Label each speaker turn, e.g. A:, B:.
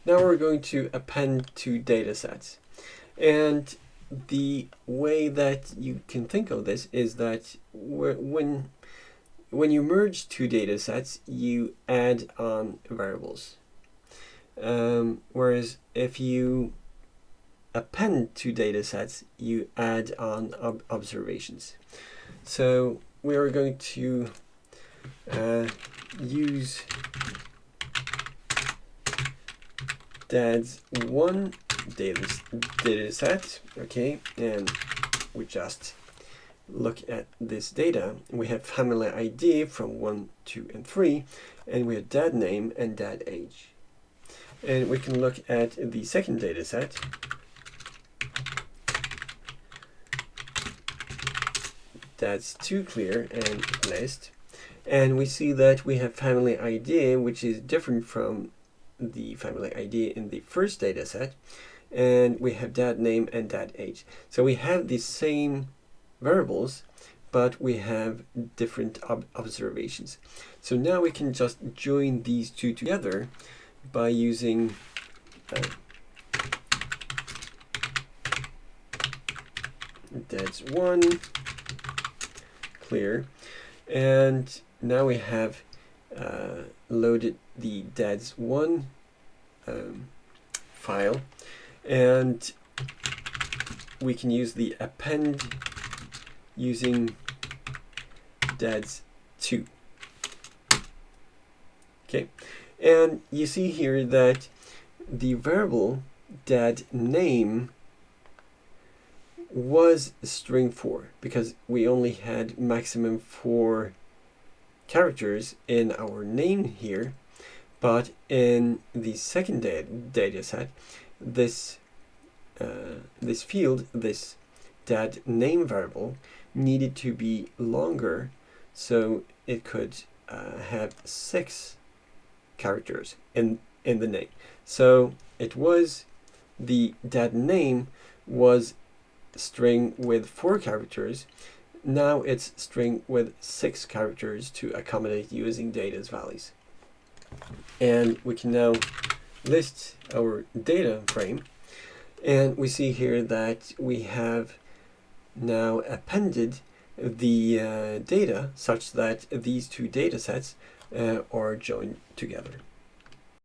A: Now we're going to append two data sets. And the way that you can think of this is that when you merge two data sets, you add on variables. Whereas if you append two data sets, you add on observations. So we are going to use DADS1 data set, okay, and we just look at this data. We have family ID from 1, 2, and 3, and we have dad name and dad age. And we can look at the second data set. That's two clear and list. And we see that we have family ID, which is different from the family ID in the first data set. And we have dad name and dad age. So we have the same variables, but we have different observations. So now we can just join these two together by using DADS1 clear, and now we have loaded the DADS1 file, and we can use the append using DADS2. Okay, and you see here that the variable dad name was string 4 because we only had maximum 4 characters in our name here, but in the second data set, this field, this dad name variable, needed to be longer, so it could have 6 characters in the name. So it was the dad name was string with 4 characters. Now it's string with 6 characters to accommodate using data's values. And we can now list our data frame, and we see here that we have now appended the data such that these two data sets are joined together.